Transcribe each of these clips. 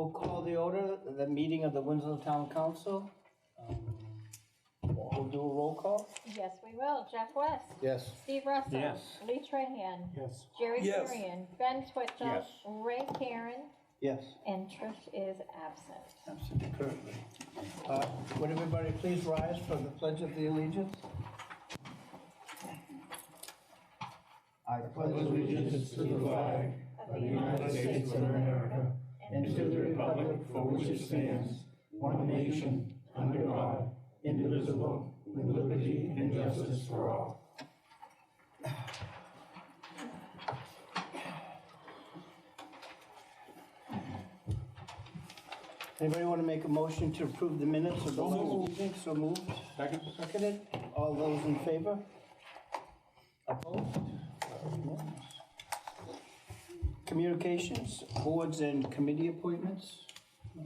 We'll call the meeting of the Winslow Town Council. We'll do a roll call. Yes, we will. Jeff West. Yes. Steve Russell. Yes. Lee Trahan. Yes. Jerry Yes. Kurian. Ben Twitchell. Yes. Ray Karen. Yes. And Trish is absent. Absolutely, currently. Would everybody please rise for the Pledge of the Allegiance? I pledge Allegiance to the flag of the United States of America and to the republic for which it stands, one nation, under God, indivisible, with liberty and justice for all. Anybody want to make a motion to approve the minutes of the last meeting? So moved. Second. Seconded. All those in favor? Opposed? Communications, boards and committee appointments? I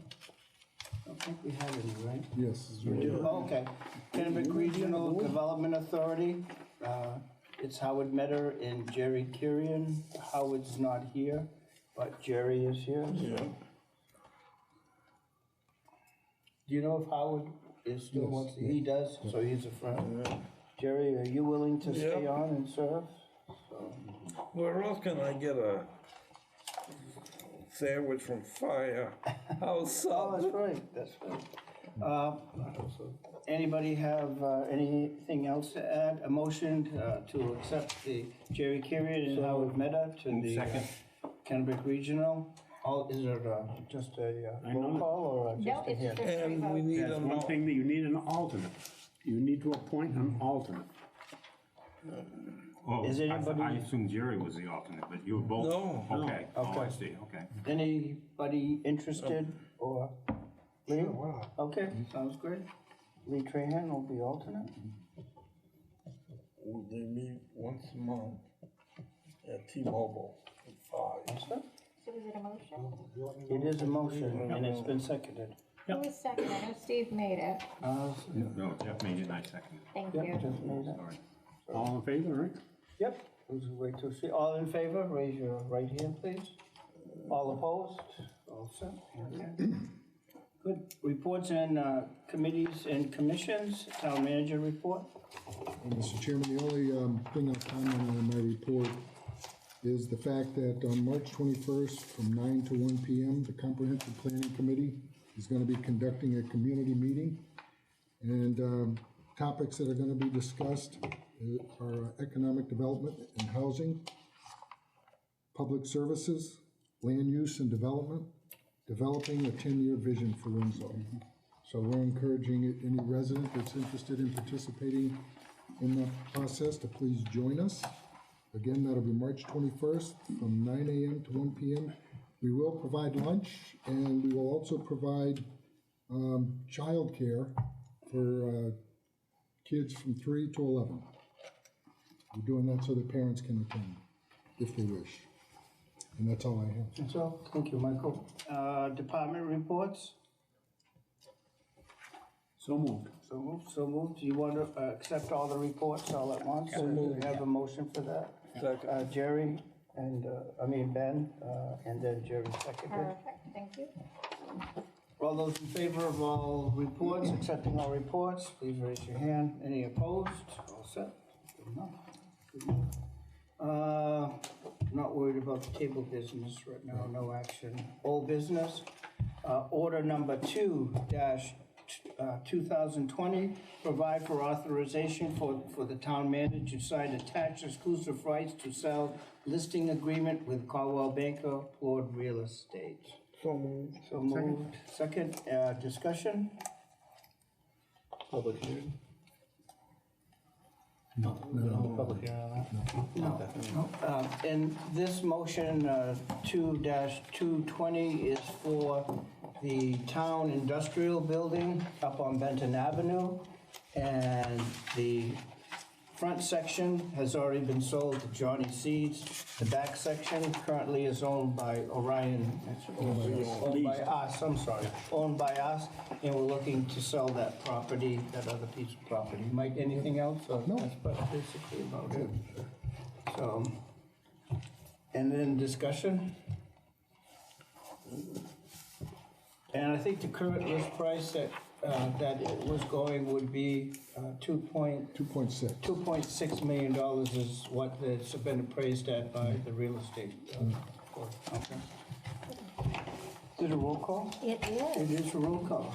don't think we have any, right? Yes. We do, oh, okay. Kennebec Regional Development Authority, it's Howard Metter and Jerry Kurian. Howard's not here, but Jerry is here. Yeah. Do you know if Howard is still Yes. wants, he does, so he's a friend. Yeah. Jerry, are you willing to stay Yeah. on and serve? Where else can I get a sandwich from Firehouse Oh, Sub? that's right. Anybody have anything else to add? A motion to accept the Jerry Kurian and Howard Meta to the Kennebec Regional? Is it just a roll call or just No, a it's hint? just- And we need There's one thing that you need an alternate. You need to appoint an alternate. Oh, Is anybody- I assumed Jerry was the alternate, but you were both? No. Okay, oh, I Okay. see, okay. Anybody interested or? Lee? Sure, why not? Okay, sounds great. Lee Trahan will be alternate. They meet once a month at T-Mobile at 5. That's it. So is it a motion? It is a motion and it's been seconded. Who was second? I know Steve made it. No, Jeff made it, I seconded. Thank Yep, you. just made it. Sorry. All in favor, right? Yep. We'll wait till see. All in favor, raise your right hand, please. All opposed? All set. Okay. Good. Reports and committees and commissions. Town manager report. Mr. Chairman, the only thing I'll comment on in my report is the fact that on March 21st from 9 to 1 p.m., the Comprehensive Planning Committee is going to be conducting a community meeting. And topics that are going to be discussed are economic development and housing, public services, land use and development, developing a 10-year vision for Winslow. So we're encouraging any resident that's interested in participating in the process to please join us. Again, that'll be March 21st from 9 a.m. to 1 p.m. We will provide lunch, and we will also provide childcare for kids from 3 to 11. We're doing that so that parents can attend if they wish. And that's all I have. That's all. Thank you, Michael. Department reports. So moved. So moved. So moved. Do you want to accept all the reports all at once? So moved. Do we have a motion for that? Second. Jerry and Ben, and then Jerry seconded. Perfect. Thank you. All those in favor of all reports, accepting all reports, please raise your hand. Any opposed? All set. Good enough. Good enough. Not worried about the table business right now, no action. Old business, order number 2-2020, provide for authorization for the town manager to sign attached exclusive rights to sell listing agreement with Caldwell Banker Plord Real Estate. So moved. So moved. Second, discussion? Public hearing. No. Public hearing on that? No. And this motion, 2-220, is for the town industrial building up on Benton Avenue. And the front section has already been sold to Johnny Seeds. The back section currently is owned by Orion. Owned by us, I'm sorry. Owned by us, and we're looking to sell that property, that other piece of property. Mike, anything else? Or No. That's basically about it. So, and then discussion? And I think the current list price that it was going would be $2.6. $2.6 million is what it's been appraised at by the real estate. Court. Okay. Is it a roll call? It It is. is a roll call.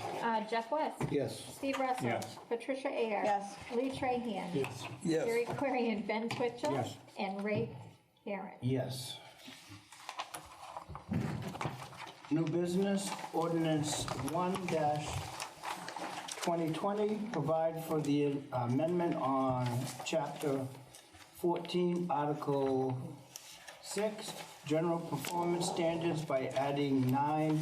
Jeff West. Yes. Steve Russell. Yes. Patricia Ayer. Yes. Lee Trahan. Yes. Jerry Clary, Ben Twitchell. Yes. And Ray Karen. Yes. New business, ordinance 1-2020, provide for the amendment on chapter 14, article 6, general performance standards by adding 9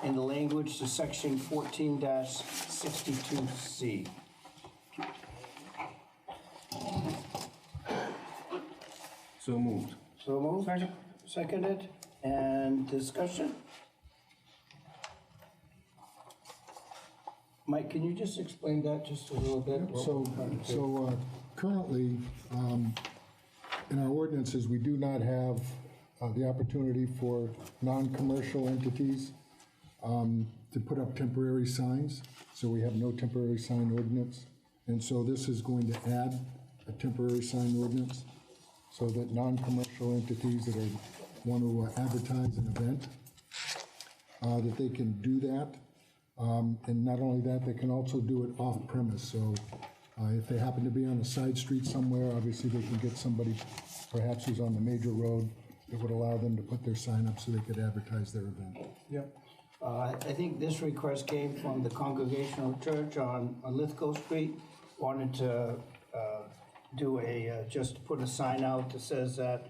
in the language to section 14-62C. So moved. So moved. Seconded. And discussion? Mike, can you just explain that just a little bit? So currently, in our ordinances, we do not have the opportunity for non-commercial entities to put up temporary signs. So we have no temporary sign ordinance. And so this is going to add a temporary sign ordinance so that non-commercial entities that want to advertise an event, that they can do that. And not only that, they can also do it off premise. So if they happen to be on a side street somewhere, obviously they can get somebody perhaps who's on the major road that would allow them to put their sign up so they could advertise their event. Yep. I think this request came from the Congregational Church on Lithgow Street, wanted to do just put a sign out that says that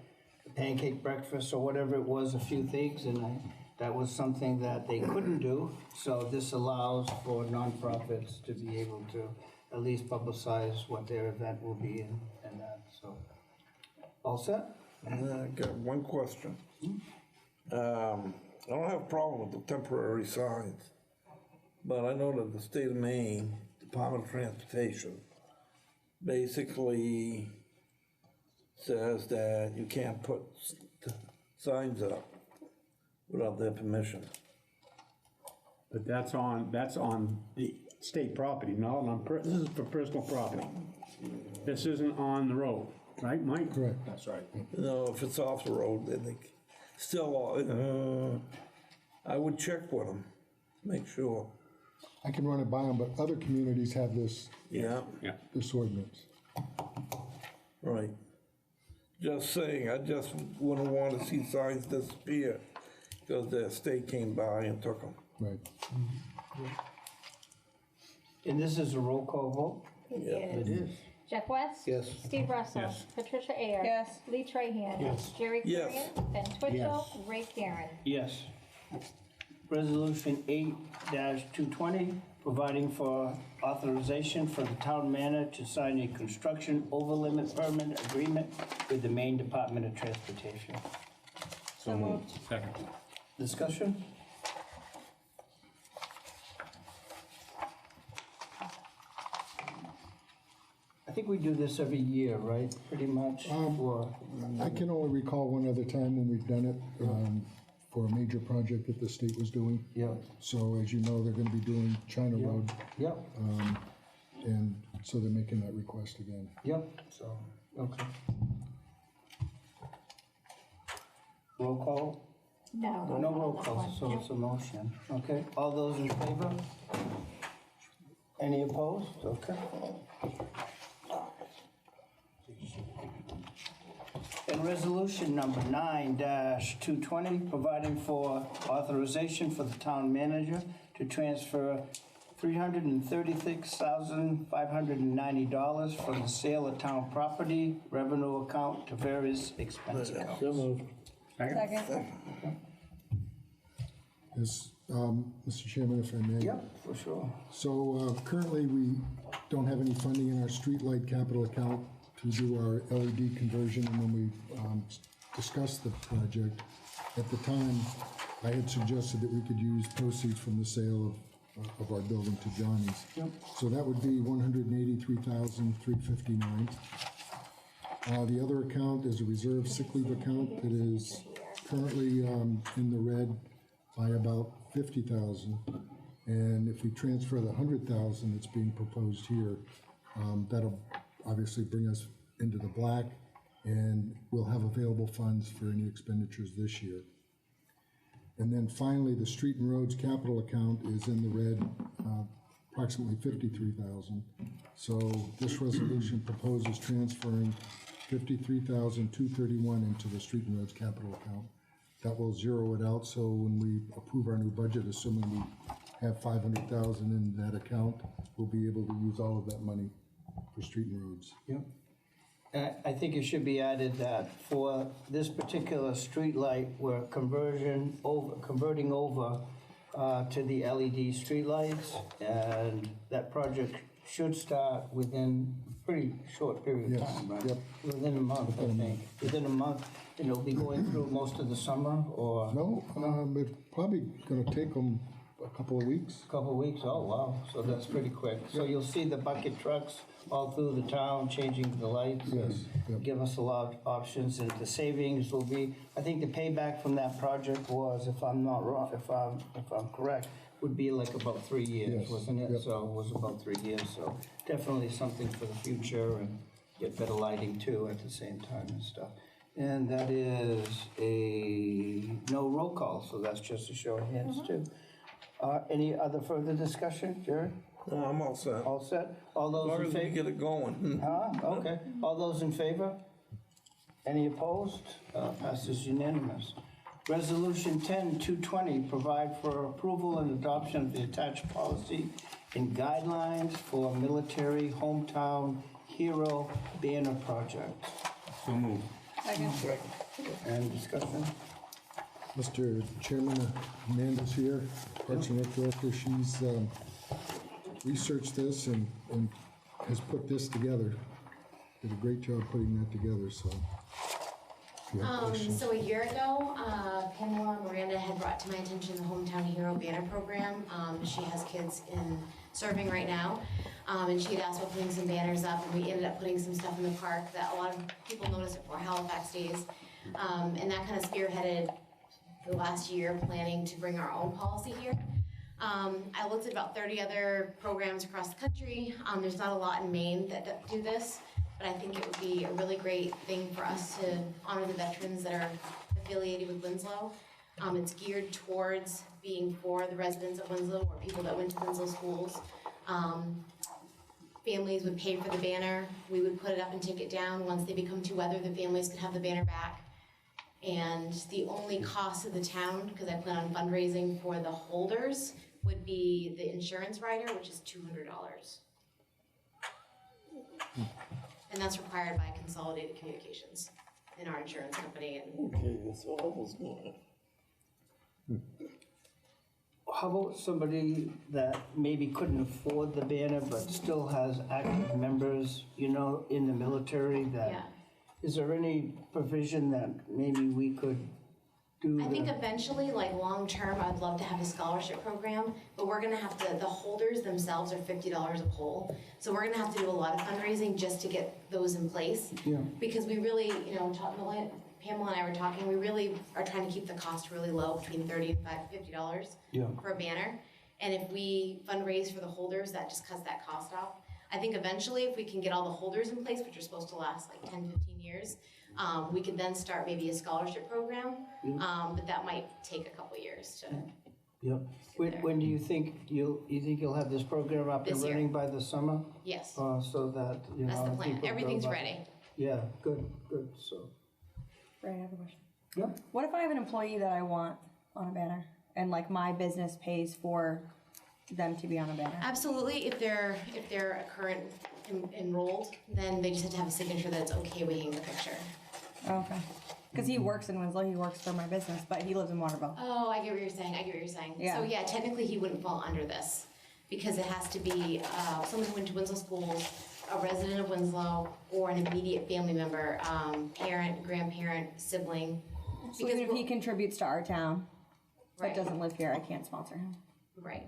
pancake breakfast or whatever it was, a few things, and that was something that they couldn't do. So this allows for nonprofits to be able to at least publicize what their event will be and that, so. All set? I got one question. I don't have a problem with the temporary signs, but I know that the state of Maine Department of Transportation basically says that you can't put signs up without their permission. But that's on the state property, not on, this is for personal property. This isn't on the road, right, Mike? Correct. That's right. You know, if it's off the road, then they still, I would check with them, make sure. I can run it by them, but other communities have this Yeah, this ordinance. right. Just saying, I just wouldn't want to see signs disappear because the state came by and took them. Right. And this is a roll call vote? It is. Jeff West. Yes. Steve Russell. Yes. Patricia Ayer. Yes. Lee Trahan. Yes. Jerry Yes. Clary, Ben Twitchell. Ray Karen. Yes. Resolution 8-220, providing for authorization for the town manager to sign a construction overlimit permit agreement with the Maine Department of Transportation. So moved. Second. Discussion? I think we do this every year, right? Pretty much, or, I can only recall one other time when we've done it for a major project that the state was doing. yeah, So as you know, they're going to be doing China Road, yep, and so they're making that request again. yep, so, okay. Roll call? No. No roll call, so it's a motion, okay? All those in favor? Any opposed? Okay. And resolution number 9-220, providing for authorization for the town manager to transfer $336,590 from the sale of town property revenue account to various expense accounts. Second. Yes, Mr. Chairman, if I may. Yep, for sure. So currently, we don't have any funding in our streetlight capital account to do our LED conversion, and when we discussed the project, at the time, I had suggested that we could use proceeds from the sale of our building to Johnny's. Yep. So that would be $183,359. The other account is a reserve sick leave account that is currently in the red by about 50,000. And if we transfer the 100,000 that's being proposed here, that'll obviously bring us into the black, and we'll have available funds for any expenditures this year. And then finally, the street and roads capital account is in the red, approximately 53,000. So this resolution proposes transferring 53,231 into the street and roads capital account. That will zero it out, so when we approve our new budget, assuming we have 500,000 in that account, we'll be able to use all of that money for street and roads. Yep. I think it should be added that for this particular streetlight, we're converting over to the LED streetlights, and that project should start within a pretty short period of Yes, time, right? yep. Within a month, I think. Within a month, and it'll be going through most of the summer, or No, it's probably gonna take them a couple of weeks. a couple of weeks? Oh, wow, so that's pretty quick. So you'll see the bucket trucks all through the town changing the lights. Yes, yep. Give us a lot of options, and the savings will be, I think the payback from that project was, if I'm not wrong, if I'm correct, would be like about 3 years, Yes, wasn't it? yep. So it was about 3 years, so definitely something for the future, and get better lighting too at the same time and stuff. And that is no roll call, so that's just a show of hands too. Any other further discussion, Jerry? No, I'm all set. All set? All As those long in as we favor? get it going. Okay. All those in favor? Any opposed? Passes unanimous. Resolution 10-220, provide for approval and adoption of the attached policy and guidelines for military hometown hero banner project. So moved. Second. And discussion? Mr. Chairman, Amanda's here, Parks and Rec Director. She's researched this and has put this together. Did a great job putting that together, so. if you have questions. So a year ago, Pamela Miranda had brought to my attention the Hometown Hero Banner Program. She has kids in serving right now, and she had asked about putting some banners up, and we ended up putting some stuff in the park that a lot of people noticed it for Halifax Days, and that kind of spearheaded the last year planning to bring our own policy here. I looked at about 30 other programs across the country. There's not a lot in Maine that do this, but I think it would be a really great thing for us to honor the veterans that are affiliated with Winslow. It's geared towards being for the residents of Winslow or people that went to Winslow schools. Families would pay for the banner. We would put it up and take it down. Once they become too weather, the families could have the banner back. And the only cost of the town, because I plan on fundraising for the holders, would be the insurance rider, which is $200. And that's required by Consolidated Communications in our insurance company. And Okay, that's almost going. How about somebody that maybe couldn't afford the banner but still has active members, in the military that? yeah, Is there any provision that maybe we could do? I think eventually, like long-term, I'd love to have a scholarship program, but we're gonna have to, the holders themselves are $50 a poll. So we're gonna have to do a lot of fundraising just to get those in place. Yeah. Because we really, Pamela and I were talking, we really are trying to keep the cost really low, between $30 and $50 Yeah. for a banner. And if we fundraise for the holders, that just cuts that cost off. I think eventually, if we can get all the holders in place, which are supposed to last like 10, 15 years, we could then start maybe a scholarship program, but that might take a couple years to. Yep. When do you think you'll have this program up and This year. running by the summer? Yes, So that, that's the people plan. go Everything's by- ready. Yeah, good, so. Ray, I have a question. Yeah. What if I have an employee that I want on a banner and like my business pays for them to be on a banner? Absolutely. If they're a current enrolled, then they just have to have a signature that it's okay we hang the picture. Oh, okay. Because he works in Winslow, he works for my business, but he lives in Waterville. Oh, I get what you're saying. Yeah. So yeah, technically he wouldn't fall under this because it has to be someone who went to Winslow schools, a resident of Winslow, or an immediate family member, parent, grandparent, sibling. So even if we're- he contributes to our town, Right. but doesn't live here, I can't sponsor him. Right,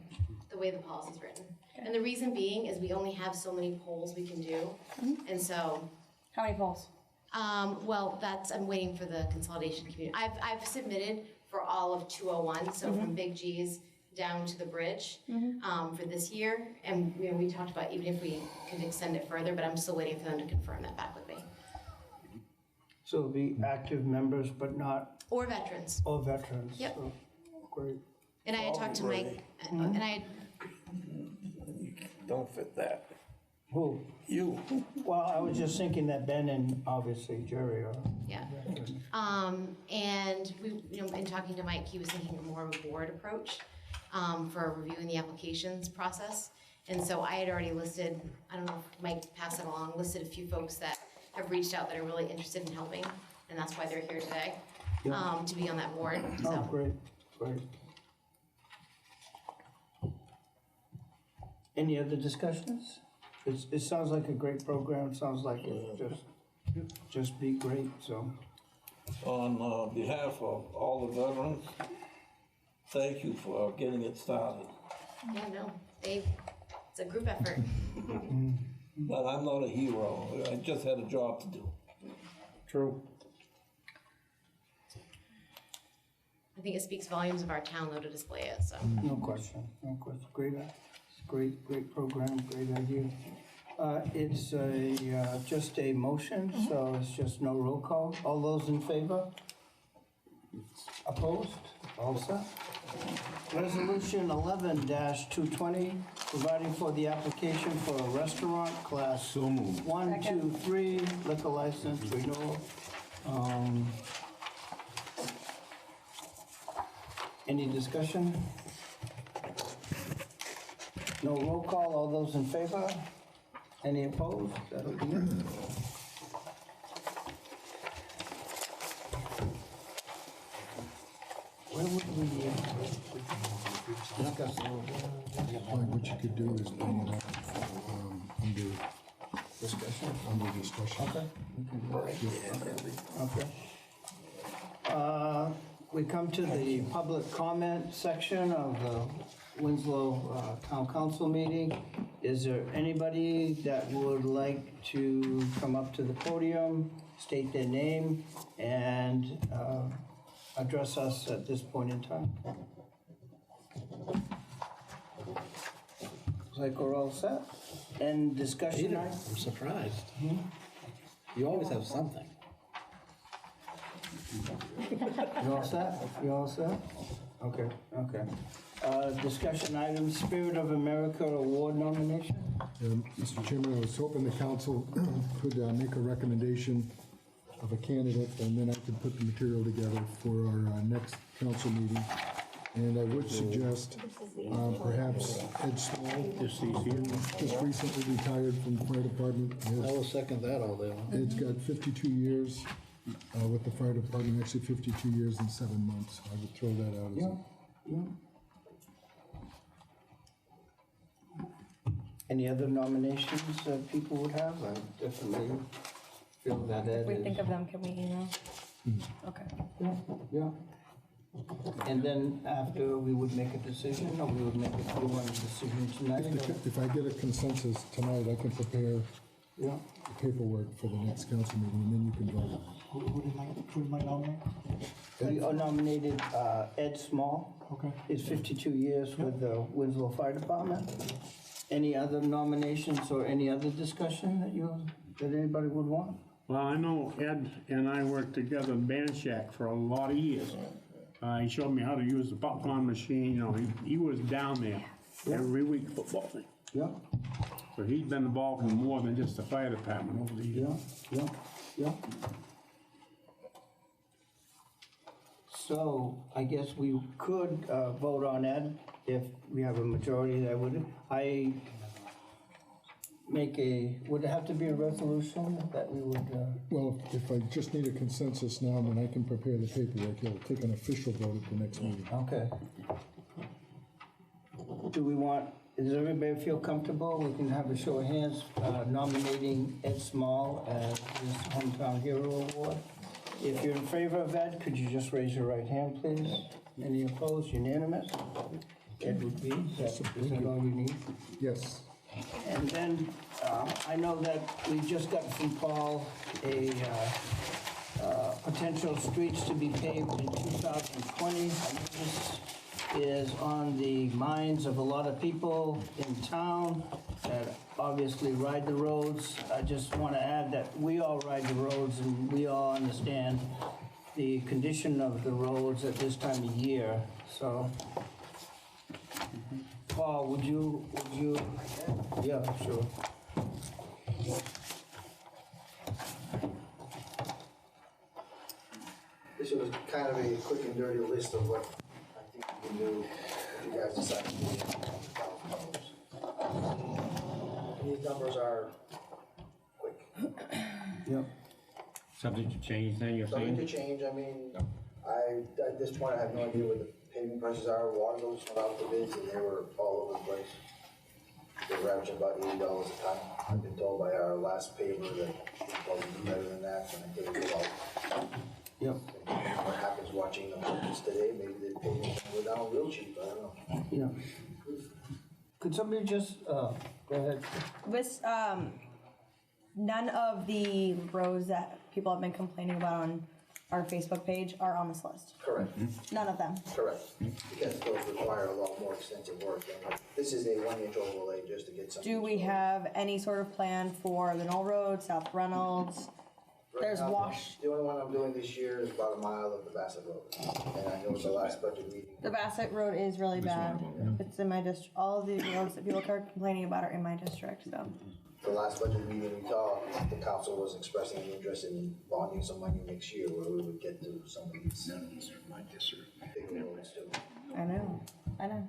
the way the policy's written. And the reason being is we only have so many polls we can do, and so, How many polls? well, I'm waiting for the consolidation community. I've submitted for all of 201, so from Big G's down to the bridge for this year. And we talked about even if we could extend it further, but I'm still waiting for them to confirm that back with me. So it'll be active members, but not Or veterans. all veterans. Yep. So, great. And I had talked to Mike, and I had Don't fit that. Who? You. Well, I was just thinking that Ben and obviously Jerry are. yeah. And we, in talking to Mike, he was thinking more of a board approach for reviewing the applications process. And so I had already listed, I don't know if Mike passed it along, listed a few folks that have reached out that are really interested in helping, and that's why they're here today, to be on that board, Oh, so. great, great. Any other discussions? It sounds like a great program, sounds like it just be great, so. On behalf of all the veterans, thank you for getting it started. Yeah, no, it's a group effort. But I'm not a hero, I just had a job to do. True. I think it speaks volumes of our town though to display it, so. No question, no question. Great program, great idea. It's just a motion, so it's just no roll call. All those in favor? Opposed? All set? Resolution 11-220, providing for the application for a restaurant class. So moved. 1, 2, 3, liquor license renewal. Any discussion? No roll call, all those in favor? Any opposed? That'll be it. Where would we discuss a little bit? Like what you could do is bring it up under Discussion? discussion. Okay. We come to the public comment section of the Winslow Town Council meeting. Is there anybody that would like to come up to the podium, state their name, and address us at this point in time? Looks like we're all set. And discussion Peter, items? I'm surprised. You always have something. You all set? You all set? Okay, okay. Discussion items, Spirit of America Award nomination? Mr. Chairman, I was hoping the council could make a recommendation of a candidate, and then I could put the material together for our next council meeting. And I would suggest perhaps Ed Small, just recently retired from the fire department. I will second that all day long. Ed's got 52 years with the fire department, actually 52 years and 7 months. I would throw that out as a... Yeah. Any other nominations that people would have? I definitely feel that Ed If we is. think of them, can we email? Okay. Yeah. And then after, we would make a decision, or we would make a decision tonight? or- If I get a consensus tonight, I can prepare Yeah. the paperwork for the next council meeting, and then you can vote. Who did I nominate? We nominated Ed Small. Okay. He's 52 years with the Winslow Fire Department. Any other nominations or any other discussion that anybody would want? Well, I know Ed and I worked together in Band Shack for a lot of years. He showed me how to use the popcorn machine, he was down there every week football thing. Yeah, So he's been involved in more than just the fire department over the years. yeah. So I guess we could vote on Ed if we have a majority that would. Would it have to be a resolution that we would? Well, if I just need a consensus now, then I can prepare the paperwork. You'll take an official vote at the next meeting. Okay. Does everybody feel comfortable? We can have a show of hands nominating Ed Small as his Hometown Hero Award. If you're in favor of Ed, could you just raise your right hand, please? Any opposed? Unanimous? Ed would be. Is that all you need? Yes. And then, I know that we just got from Paul a potential streets to be paved in 2020. This is on the minds of a lot of people in town that obviously ride the roads. I just want to add that we all ride the roads and we all understand the condition of the roads at this time of year, so. Paul, would you, yeah, sure. This was kind of a quick and dirty list of what I think we can do if you guys decide to do $1,000. These numbers are quick. Yep. Subject to change then, you're Something to saying? change, I mean, at this point, I have no idea what the paving prices are. Water goes out the bids and they were all over the place. They're averaging about $80 a ton. I've been told by our last paver that it's probably better than that, and I think it's about. Yep. What happens watching the markets today, maybe the paving will go down real cheap, I don't know. Yeah. Could somebody just, go ahead. This, none of the roads that people have been complaining about on our Facebook page are on this list. Correct, None of them. correct. Because those require a lot more extensive work. And this is a 1-inch overlay just to get some. Do we have any sort of plan for the Knoll Road, South Reynolds? There's Right now, Wash. The only one I'm doing this year is about a mile of the Bassett Road. And I know the last budget meeting. The Bassett Road is really bad. It's in my district. All of the roads that people are complaining about are in my district, so. The last budget meeting we talked, the council was expressing an interest in bonding some money next year where we would get to some of these bigger roads too. I know. Our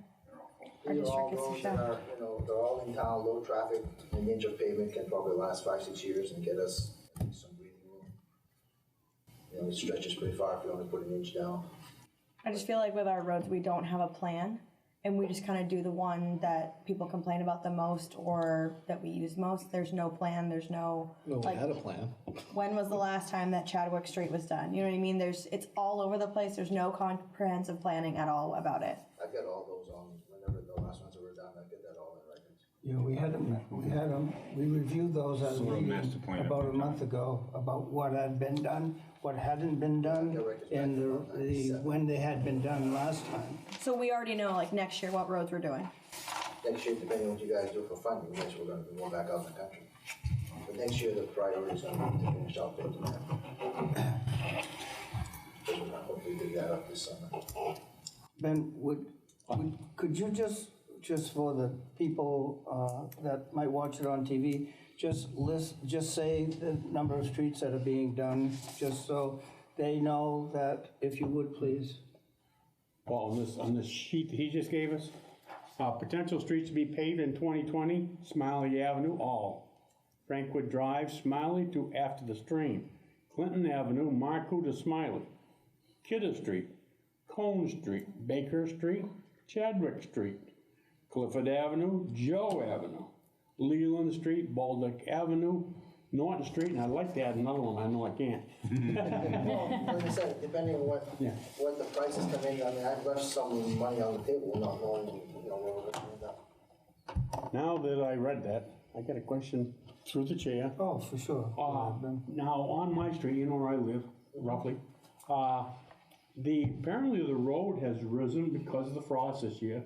These are all district gets a roads that shot. are, they're all in town, low traffic, an inch of pavement can probably last 5-6 years and get us some breathing room. It stretches pretty far if you only put an inch down. I just feel like with our roads, we don't have a plan, and we just kind of do the one that people complain about the most or that we use most. There's no plan, there's no, Well, we like, had a plan. when was the last time that Chadwick Street was done? You know what I mean? It's all over the place. There's no comprehensive planning at all about it. I've got all those on, whenever the last ones were done, I get that all in records. Yeah, we reviewed those at a Sort of meeting master plan at about that a month ago, about what had been done, what hadn't been done, and when they had been done last time. So we already know, like, next year what roads we're doing. Next year, depending on what you guys do for funding, yes, we're gonna be more back out in the country. But next year, the priority is gonna be to finish out Benton Ave. We're gonna hopefully dig that up this summer. Ben, could you just for the people that might watch it on TV, just say the number of streets that are being done, just so they know that, if you would, please. Well, on this sheet that he just gave us, potential streets to be paved in 2020, Smiley Avenue, all. Frankwood Drive, Smiley to after the stream. Clinton Avenue, Marcoux to Smiley. Kidder Street, Cone Street, Baker Street, Chadwick Street. Clifford Avenue, Joe Avenue. Leland Street, Baldock Avenue, Norton Street, and I'd like to add another one, I know I can't. Well, like I said, depending on what the prices come in, I mean, I've left some money on the table, not knowing, where we're gonna end up. Now that I read that, I got a question through the chair. Oh, for sure. Now, on my street, you know where I live, roughly, apparently the road has risen because of the frost this year.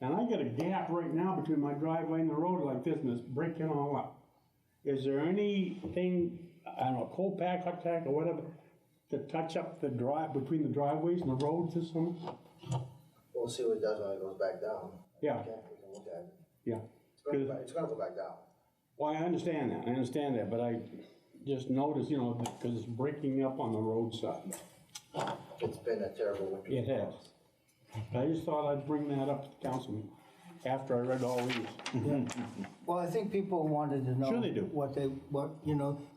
And I got a gap right now between my driveway and the road like this, and it's breaking all up. Is there anything, I don't know, cold pack, hot pack, or whatever, to touch up the between the driveways and the roads this summer? We'll see what it does when it goes back down. Yeah. Okay, we can look at it. Yeah. It's gonna go back down. Well, I understand that, but I just noticed, because it's breaking up on the roadside. It's been a terrible winter. It has. I just thought I'd bring that up to the council after I read all these. Well, I think people wanted to know. Sure they do.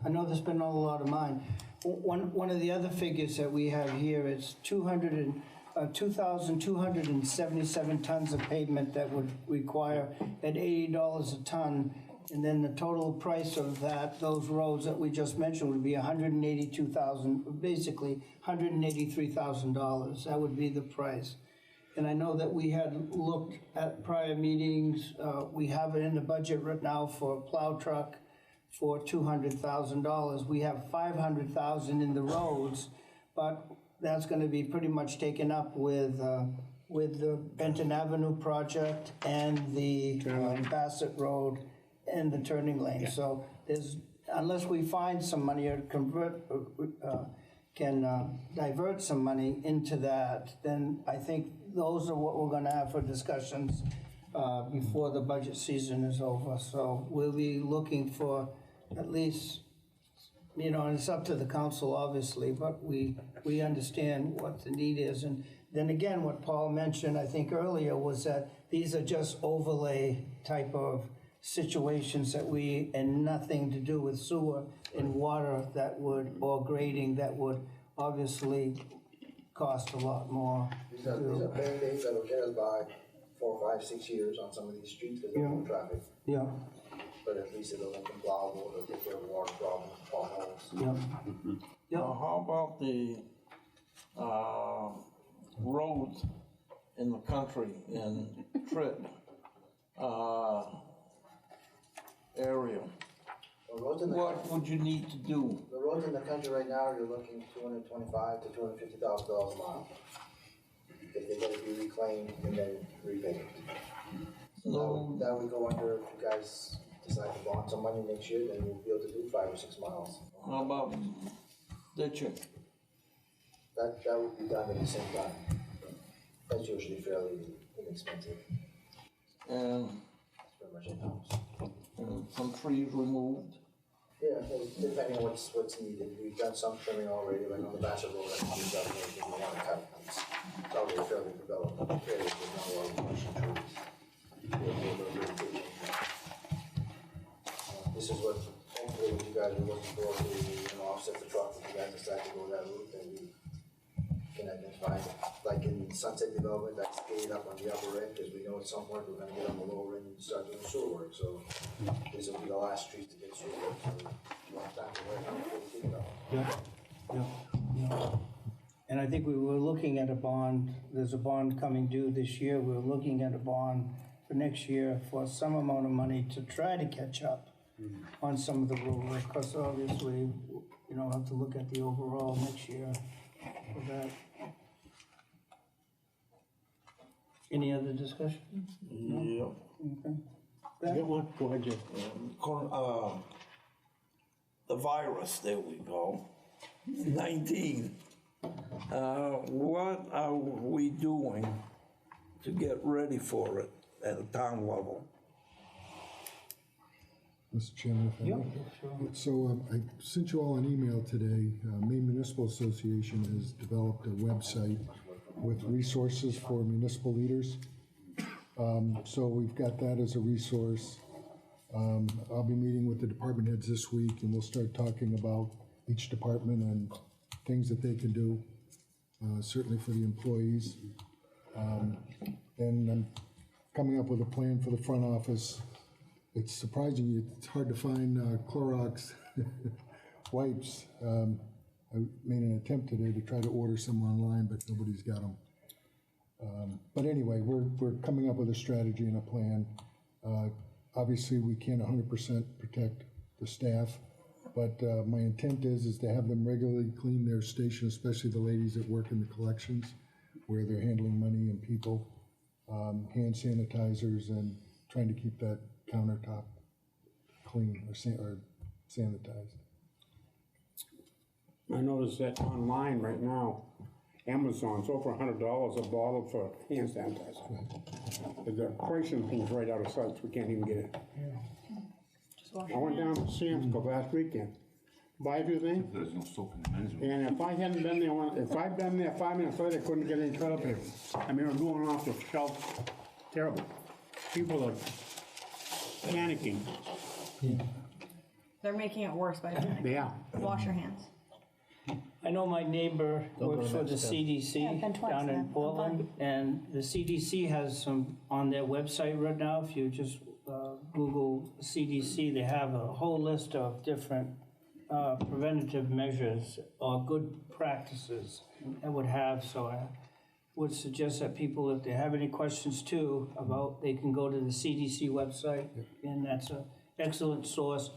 I know there's been a lot of mine. One of the other figures that we have here is 2,277 tons of pavement that would require at $80 a ton. And then the total price of those roads that we just mentioned would be $182,000, basically $183,000. That would be the price. And I know that we had looked at prior meetings, we have it in the budget right now for a plow truck, for $200,000. We have $500,000 in the roads, but that's gonna be pretty much taken up with the Benton Avenue project and the Bassett Road and the turning lane. So there's, unless we find some money or can divert some money into that, then I think those are what we're gonna have for discussions before the budget season is over. So we'll be looking for at least, you know, and it's up to the council, obviously, but we understand what the need is. And then again, what Paul mentioned, I think earlier, was that these are just overlay type of situations that and nothing to do with sewer and water that would, or grading that would obviously cost a lot more. These are band-aids that'll get us by 4, 5, 6 years on some of these streets because there's no traffic. Yeah, But at least it'll make them plowable, it'll take care of water problems, potholes. yeah. Now, how about the roads in the country in Tritt area? The roads in the What would you need to do? The roads in the country right now, you're looking $225,000 to $250,000 a mile. If they gotta be reclaimed and then repaved. So that would go under, if you guys decide to bond some money next year, then you'll be able to do 5 or 6 miles. How about ditching? That would be done at the same time. That's usually fairly inexpensive. And It's pretty much in-house. some trees removed? Yeah, depending on what's needed. We've done some trimming already, like on the Bassett Road, I think we've done anything we want to cut. It's already fairly developed area, there's not a lot of brush and trees. This is what, hopefully, what you guys are looking for, to offset the truck, if you guys decide to go that route, then we can identify, like in Sunset Development, that's gated up on the upper end, because we know at some point we're gonna get on the lower end and start doing sewer work, so these will be the last streets to get sewer work, so you want time to work on it, we'll keep it up. Yeah. And I think we were looking at a bond, there's a bond coming due this year, we're looking at a bond for next year for some amount of money to try to catch up on some of the road work, because obviously, you know, have to look at the overall next year for that. Any other discussion? Yeah. Okay. Get one, go ahead, Jim. The virus, there we go. 19. What are we doing to get ready for it at a town level? Mr. Chairman, if I may. Sure. So I sent you all an email today. Maine Municipal Association has developed a website with resources for municipal leaders. So we've got that as a resource. I'll be meeting with the department heads this week, and we'll start talking about each department and things that they can do, certainly for the employees. And I'm coming up with a plan for the front office. It's surprising, it's hard to find Clorox wipes. I made an attempt today to try to order some online, but nobody's got them. But anyway, we're coming up with a strategy and a plan. Obviously, we can't 100% protect the staff, but my intent is to have them regularly clean their station, especially the ladies that work in the collections, where they're handling money and people, hand sanitizers, and trying to keep that countertop clean or sanitized. I noticed that online right now, Amazon's over $100 a bottle for hand sanitizer. They're pricing things right out of sight, we can't even get it. Just wash I your went down to Sam's Club last weekend, buy a few things, There's no soap in the men's room. and if I hadn't been there, if I'd been there 5 minutes later, I couldn't get any toilet paper. I mean, it was going off the shelf, terrible. People are panicking. They're making it worse by doing it. Yeah. Wash your hands. I know my neighbor works for the Yeah, CDC been twice, down yeah. in I'm Portland, and the CDC has some on their website right now. If you just Google CDC, they have a whole list of different preventative measures or good practices that would have. So I would suggest that people, if they have any questions too about, they can go to the CDC website, and excellent source,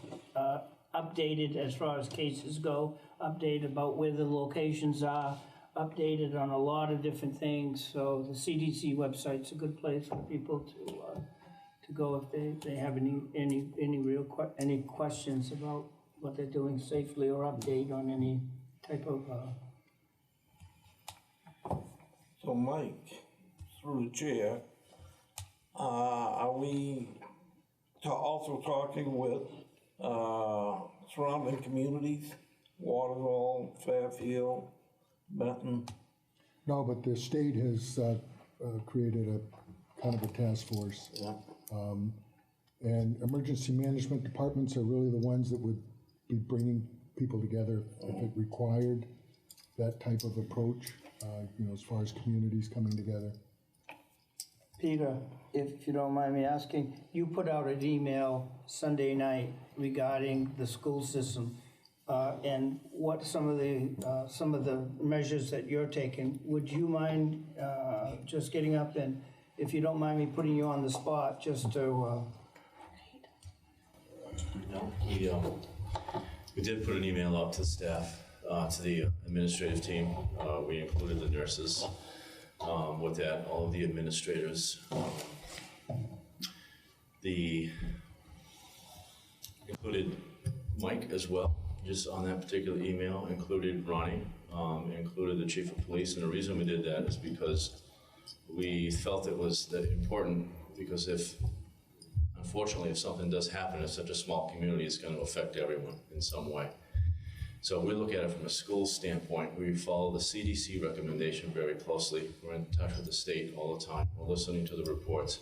updated as far as cases go, updated about where the locations are, updated on a lot of different things. So the CDC website's a good place for people to go if they have any questions about what they're doing safely or update on any type of. So Mike, through the chair, are we also talking with surrounding communities, Waterville, Fairfield, Benton? No, but the state has created a kind of a task force. Yeah. And emergency management departments are really the ones that would be bringing people together if it required that type of approach, as far as communities coming together. Peter, if you don't mind me asking, you put out an email Sunday night regarding the school system and what some of the measures that you're taking. Would you mind just getting up and, if you don't mind me putting you on the spot, just to. We did put an email out to the staff, to the administrative team. We included the nurses with that, all of the administrators. Included Mike as well, just on that particular email, included Ronnie, included the chief of police. And the reason we did that is because we felt it was important, because unfortunately, if something does happen in such a small community, it's going to affect everyone in some way. So we look at it from a school standpoint. We follow the CDC recommendation very closely. We're in touch with the state all the time. We're listening to the reports.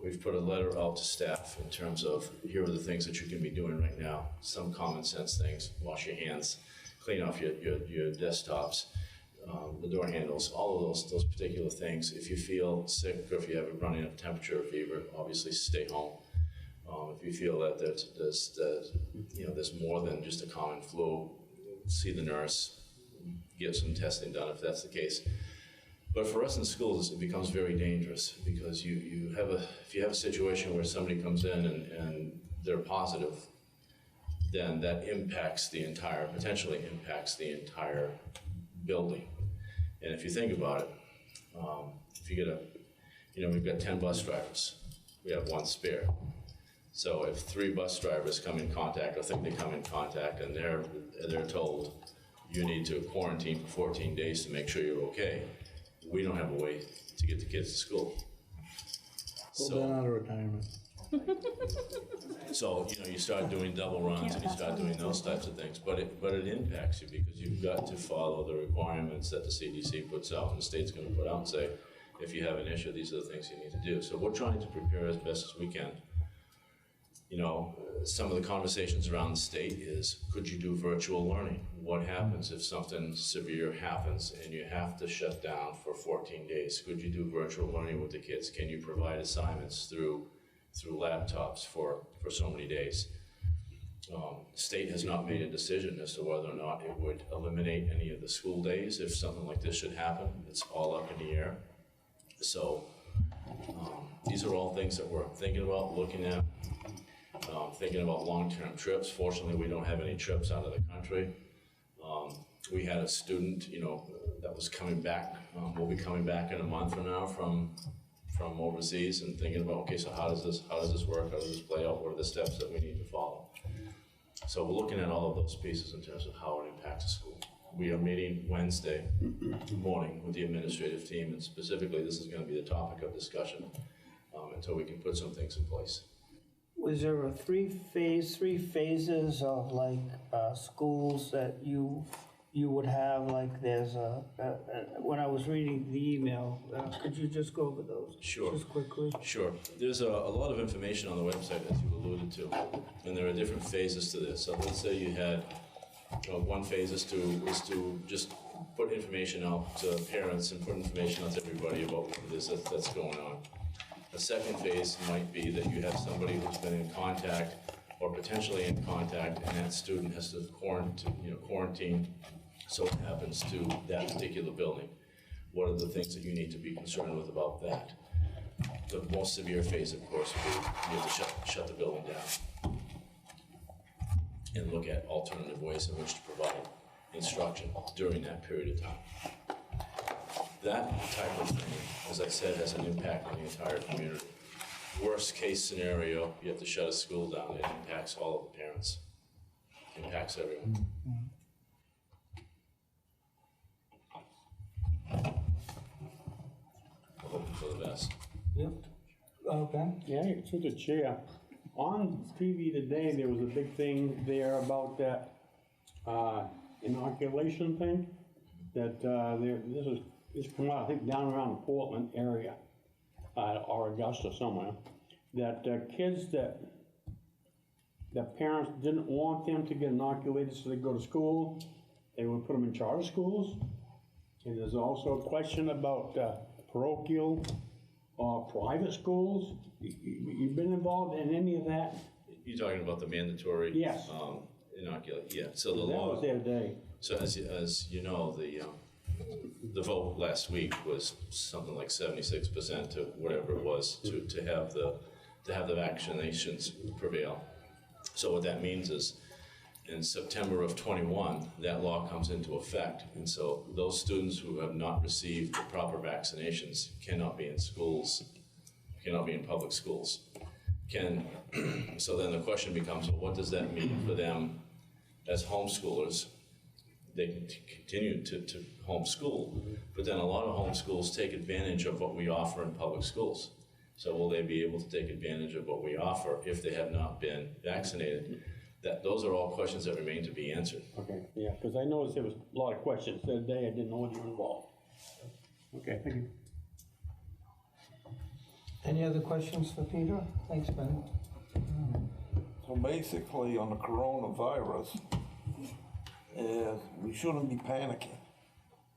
We've put a letter out to staff in terms of, here are the things that you can be doing right now. Some common sense things: wash your hands, clean off your desktops, the door handles, all of those particular things. If you feel sick, or if you have a running of temperature or fever, obviously stay home. If you feel that there's more than just a common flu, see the nurse, get some testing done if that's the case. But for us in schools, it becomes very dangerous, because if you have a situation where somebody comes in and they're positive, then that potentially impacts the entire building. And if you think about it, if you get we've got 10 bus drivers, we have one spare. So if 3 bus drivers come in contact, or think they come in contact, and they're told you need to quarantine for 14 days to make sure you're okay, we don't have a way to get the kids to school. Hold on out of retirement. So, you start doing double runs and you start doing those types of things, but it impacts you, because you've got to follow the requirements that the CDC puts out and the state's going to put out and say, if you have an issue, these are the things you need to do. So we're trying to prepare as best as we can. Some of the conversations around the state is, could you do virtual learning? What happens if something severe happens and you have to shut down for 14 days? Could you do virtual learning with the kids? Can you provide assignments through laptops for so many days? The state has not made a decision as to whether or not it would eliminate any of the school days if something like this should happen. It's all up in the air. So these are all things that we're thinking about, looking at, thinking about long-term trips. Fortunately, we don't have any trips out of the country. We had a student, that was coming back. We'll be coming back in a month from now from overseas, and thinking about, okay, so how does this work? How does this play out? What are the steps that we need to follow? So we're looking at all of those pieces in terms of how it impacts the school. We are meeting Wednesday morning with the administrative team, and specifically this is going to be the topic of discussion until we can put some things in place. Was there a three phases of schools that you would have? Like there's when I was reading the email, could you just go over those? Sure. Just quickly. Sure. There's a lot of information on the website, as you alluded to, and there are different phases to this. So let's say you had one phase is to just put information out to parents and put information out to everybody about what it is that's going on. A second phase might be that you have somebody who's been in contact or potentially in contact, and that student has to quarantine, so it happens to that particular building. What are the things that you need to be concerned with about that? The most severe phase, of course, would be you have to shut the building down and look at alternative ways in which to provide instruction during that period of time. That type of thing, as I said, has an impact on the entire community. Worst case scenario, you have to shut a school down, it impacts all of the parents, impacts everyone. Hoping for the best. Yep. Ben? Yeah, to the chair. On TV today, there was a big thing there about that inoculation thing. That this come out, I think, down around the Portland area, or Augusta somewhere. That kids that parents didn't want them to get inoculated so they go to school, they would put them in charter schools. And there's also a question about parochial or private schools. You've been involved in any of that? You're talking about the mandatory? Yes. Inoculate, yeah, so the That law. was there today. So as you know, the vote last week was something like 76% to whatever it was to have the vaccinations prevail. So what that means is in September of 21, that law comes into effect. And so those students who have not received the proper vaccinations cannot be in schools, cannot be in public schools. So then the question becomes, well, what does that mean for them as homeschoolers? They can continue to homeschool, but then a lot of homeschools take advantage of what we offer in public schools. So will they be able to take advantage of what we offer if they have not been vaccinated? Those are all questions that remain to be answered. Okay, yeah, because I noticed there was a lot of questions that day. I didn't know what you were involved. Okay, thank you. Any other questions for Peter? Thanks, Ben. So basically, on the coronavirus, is we shouldn't be panicking.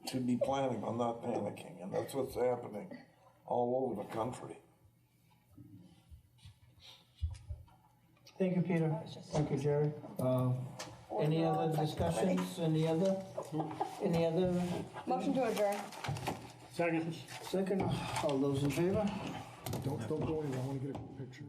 We should be planning on not panicking, and that's what's happening all over the country. Thank you, Peter. Thank you, Jerry. Any other discussions? Any other? Motion to adjourn. Second. Second, all those in favor? Don't go anywhere, I wanna get a picture.